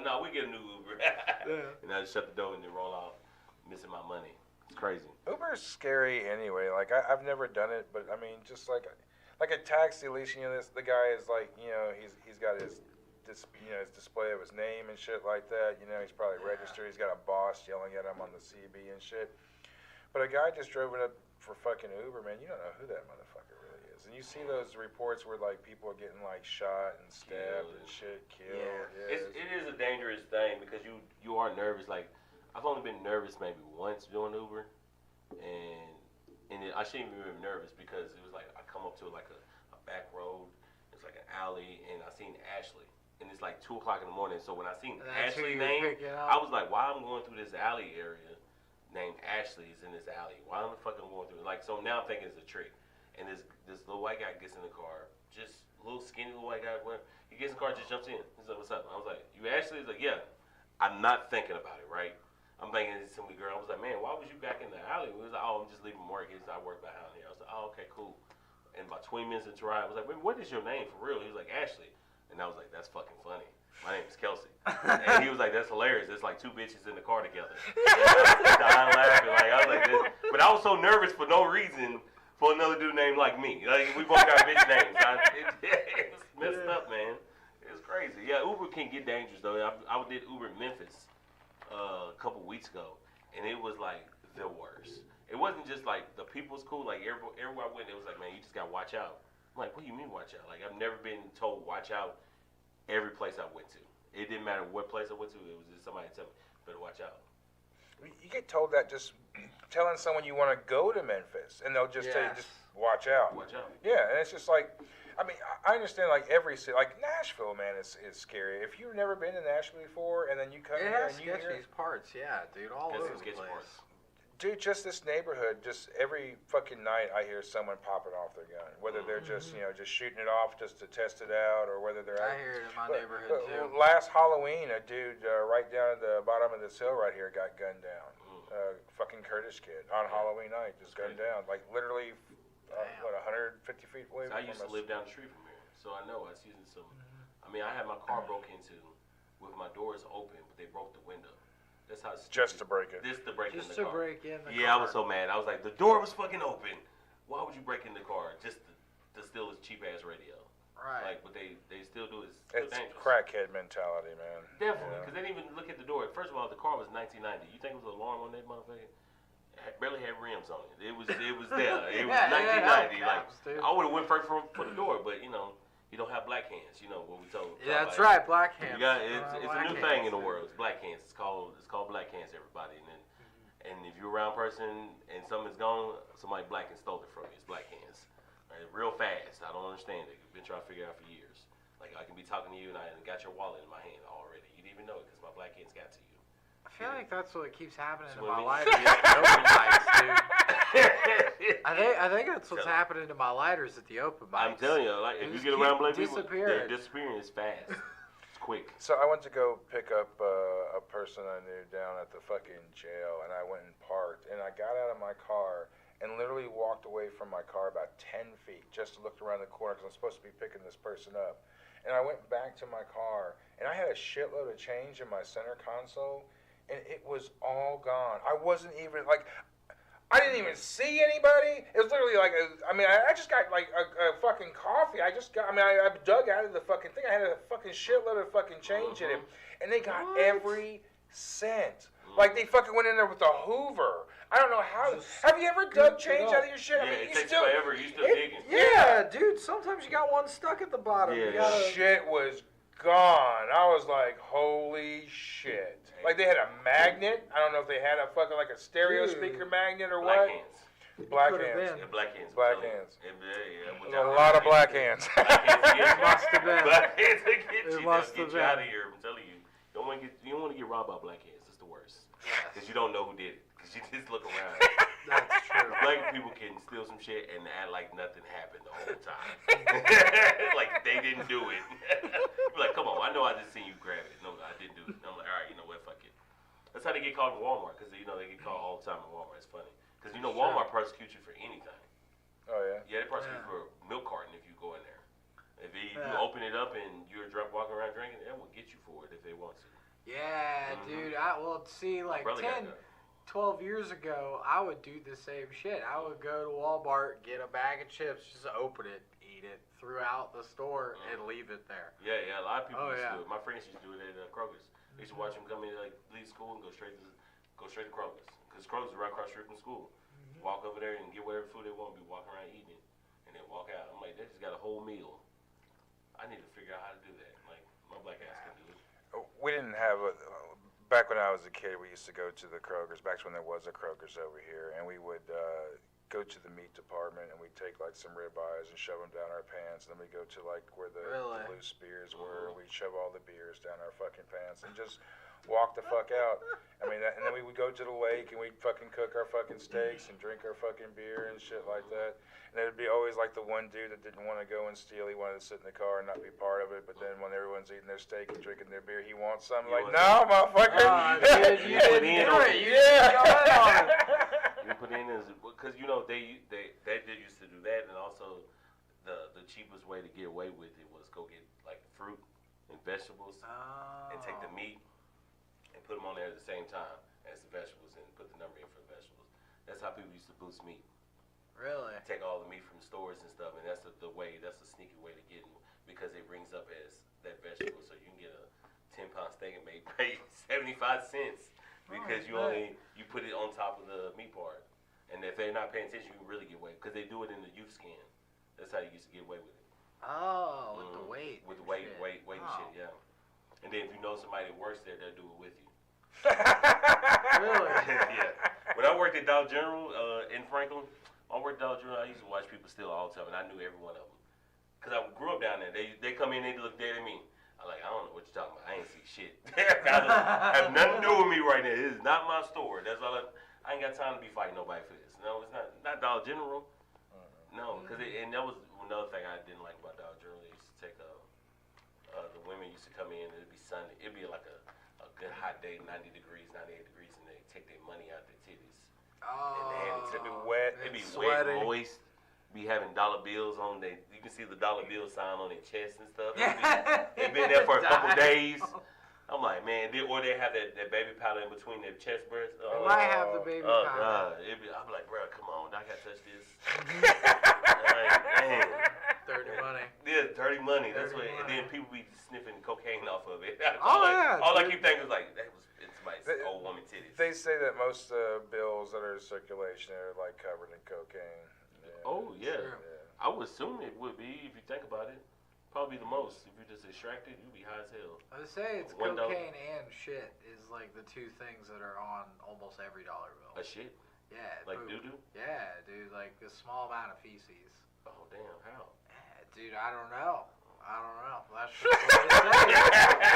no, we get a new Uber. And I just shut the door and then roll off, missing my money. It's crazy. Uber's scary anyway. Like I've never done it, but I mean, just like a taxi, at least you know the guy is like, you know, he's got his his display of his name and shit like that. You know, he's probably registered. He's got a boss yelling at him on the CB and shit. But a guy just drove it up for fucking Uber, man. You don't know who that motherfucker really is. And you see those reports where like people are getting like shot and stabbed and shit, killed. Yeah. It is a dangerous thing because you are nervous. Like I've only been nervous maybe once doing Uber, and I shouldn't even be nervous because it was like I come up to like a back road. It's like an alley, and I seen Ashley, and it's like 2 o'clock in the morning. So when I seen Ashley's name, I was like, "Why I'm going through this alley area named Ashley's in this alley? Why am I fucking going through it?" Like, so now I'm thinking it's a trick. And this little white guy gets in the car, just little skinny little white guy. He gets in the car, just jumps in. He's like, "What's up?" I was like, "You Ashley?" He's like, "Yeah." I'm not thinking about it, right? I'm thinking it's some girl. I was like, "Man, why was you back in the alley?" He was like, "Oh, I'm just leaving work. I work behind here." I was like, "Oh, okay, cool." And about 20 minutes into ride, I was like, "Wait, what is your name for real?" He was like, "Ashley." And I was like, "That's fucking funny. My name is Kelsey." And he was like, "That's hilarious. There's like 2 bitches in the car together." And I was dying laughing. Like, I was like, this. But I was so nervous for no reason for another dude named like me. Like, we both got bitch names. It was messed up, man. It was crazy. Yeah, Uber can get dangerous, though. I did Uber in Memphis a couple weeks ago, and it was like the worst. It wasn't just like the people was cool. Like everywhere I went, it was like, "Man, you just gotta watch out." I'm like, "What do you mean watch out?" Like I've never been told watch out every place I went to. It didn't matter what place I went to. It was just somebody tell me, "Better watch out." You get told that just telling someone you want to go to Memphis, and they'll just tell you, just watch out. Watch out. Yeah, and it's just like, I mean, I understand like every city, like Nashville, man, is scary. If you've never been to Nashville before, and then you come here and you hear sketchy parts, yeah, dude, all over the place. Dude, just this neighborhood, just every fucking night I hear someone popping off their gun. Whether they're just, just shooting it off just to test it out, or whether they're... I hear it in my neighborhood, too. Last Halloween, a dude right down at the bottom of this hill right here got gunned down. Fucking Kurdish kid on Halloween night, just gunned down. Like, literally, 150 feet away from us. I used to live down the street from here, so I know. I was using some... I mean, I had my car broke into with my doors open, but they broke the window. That's how it's just to break it. Just to break in the car. Just to break in the car. Yeah, I was so mad. I was like, the door was fucking open. Why would you break in the car just to steal his cheap ass radio? Right. Like, but they still do it. It's dangerous. Crackhead mentality, man. Definitely, because they didn't even look at the door. First of all, the car was 1990. You think it was an alarm on that motherfucker? It barely had rims on it. It was there. It was 1990. Like, I would have went first for the door, but you don't have black hands. You know what we told. Yeah, that's right, black hands. It's a new thing in the world. It's black hands. It's called black hands, everybody. And if you're around a person and something's gone, somebody black and stole it from you. It's black hands. Right? Real fast. I don't understand it. I've been trying to figure it out for years. Like I can be talking to you and I got your wallet in my hand already. You didn't even know it because my black hands got to you. I feel like that's what keeps happening in my life. Open mics, dude. I think that's what's happening to my lighters at the open mics. I'm telling you, like if you get around black people, they're disappearing. It's fast. It's quick. So I went to go pick up a person I knew down at the fucking jail, and I went and parked, and I got out of my car and literally walked away from my car about 10 feet just to look around the corner because I'm supposed to be picking this person up. And I went back to my car, and I had a shitload of change in my center console, and it was all gone. I wasn't even, like, I didn't even see anybody. It was literally like, I just got, like, a fucking coffee. I dug out of the fucking thing. I had a fucking shitload of fucking change in it. And they got every cent. Like, they fucking went in there with a Hoover. I don't know how. Have you ever dug change out of your shit? Yeah, it takes forever. You're still digging. Yeah, dude. Sometimes you got one stuck at the bottom. Yeah. Shit was gone. I was like, holy shit. Like, they had a magnet. I don't know if they had a fucking, like, a stereo speaker magnet or what. Black hands. Yeah, black hands. Black hands. Yeah, a lot of black hands. It must have been. Black hands to get you. Must Get have you been. out of here. I'm telling you. You don't want to get robbed by black hands. It's the worst. Because you don't know who did it. Because you just look around. That's true. Black people can steal some shit and act like nothing happened the whole time. Like they didn't do it. Be like, come on, I know I just seen you grab it. No, I didn't do it. And I'm like, all right, you know what, fuck it. That's how they get caught in Walmart, because they get caught all the time in Walmart. It's funny. Because Walmart persecutes you for anything. Oh, yeah? Yeah, they persecute you for a milk carton if you go in there. If you open it up and you're drunk walking around drinking, they will get you for it if they want to. Yeah, dude. Like 10, 12 years ago, I would do the same shit. I would go to Walmart, get a bag of chips, just open it, eat eat it throughout the store and leave it there. Yeah, a lot of people Oh, used yeah. to do it. My friends used to do it at Kroger's. They used to watch them come in, like, leave school and go straight to Kroger's. Because Kroger's is right across the street from school. Walk over there and get whatever food they want, be walking around eating it, and then walk out. I'm like, they just got a whole meal. I need to figure out how to do that. Like, my black ass can do it. We didn't have back when I was a kid, we used to go to the Kroger's, back when there was a Kroger's over here, and we would go to the meat department and we'd take like some ribeyes and shove them down our pants, and then we'd go to like where the loose beers were, and we'd shove all the beers down our fucking pants and just walk the fuck out. I mean, and then we would go to the lake and we'd fucking cook our fucking steaks and drink our fucking beer and shit like that. And it would be always like the one dude that didn't want to go and steal. He wanted to sit in the car and not be part of it. But then when everyone's eating their steak and drinking their beer, he wants something. Like, no, motherfucker. Dude, you didn't do it. You didn't go in on it. You put in is because you know they used to do that, and also the cheapest way to get away with it was go get like fruit and vegetables and take the meat and put them on there at the same time as the vegetables and put the number in for the vegetables. That's how people used to boost meat. Really? Take all the meat from the stores and stuff, and that's the way. That's a sneaky way to get them because it brings up as that vegetable, so you can get a 10-pound steak and may pay 75 cents because you put it on top of the meat part. And if they're not paying attention, you can really get away because they do it in the youth scan. That's how you used to get away with it. Oh, with the weight. With the weight and shit, yeah. And then if you know somebody that works there, they'll do it with you. Really? Yeah. When I worked at Dollar General in Franklin, I worked at Dollar General. I used to watch people steal all the time, and I knew every one of them. Cause I grew up down there. They come in, they look dead at me. I'm like, I don't know what you're talking about. I ain't see shit. I have nothing to do with me right now. This is not my store. That's all. I ain't got time to be fighting nobody for this. No, it's not Dollar General. No, cause and that was another thing I didn't like about Dollar General. They used to take the women used to come in. It'd be Sunday. It'd be like a good hot day, 90 degrees, 98 degrees, and they take their money out their titties. And they had it to be wet. It'd be wet, moist. Be having dollar bills on they. You can see the dollar bill sign on their chest and stuff. They've been there for a couple days. I'm like, man, or they have that baby powder in between their chest breasts. They might have the baby powder. God. I'm like, bro, come on, I gotta touch this. Like, man. Dirty money. Yeah, dirty money. That's what. And then people be sniffing cocaine off of it. All I keep thinking is like, it's somebody's old woman titties. They say that most bills that are in circulation are like covered in cocaine. Yeah. Oh yeah. Sure. I would assume it would be if you think about it. Probably the most. If you're just extracted, you'd be high as hell. I would say it's cocaine and shit is like the two things that are on almost every dollar bill. A shit? Yeah. Like poop. doo-doo? Yeah, dude. Like a small amount of feces. Oh damn! How? Dude, I don't know. That's just what it says.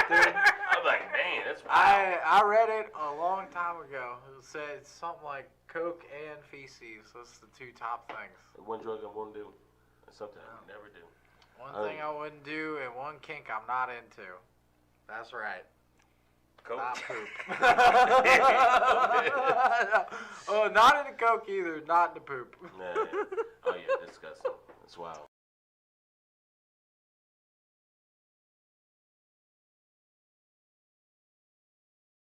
Dude, I'm like, man, that's wild. I read it a long time ago. It said something like coke and feces. That's the two top things. One drug I won't do, and something I would never do. One thing I wouldn't do and one kink I'm not into. That's right. Coke? Not poop. Oh, not into coke either. Not into poop. Nah. Oh yeah, disgusting. That's wild.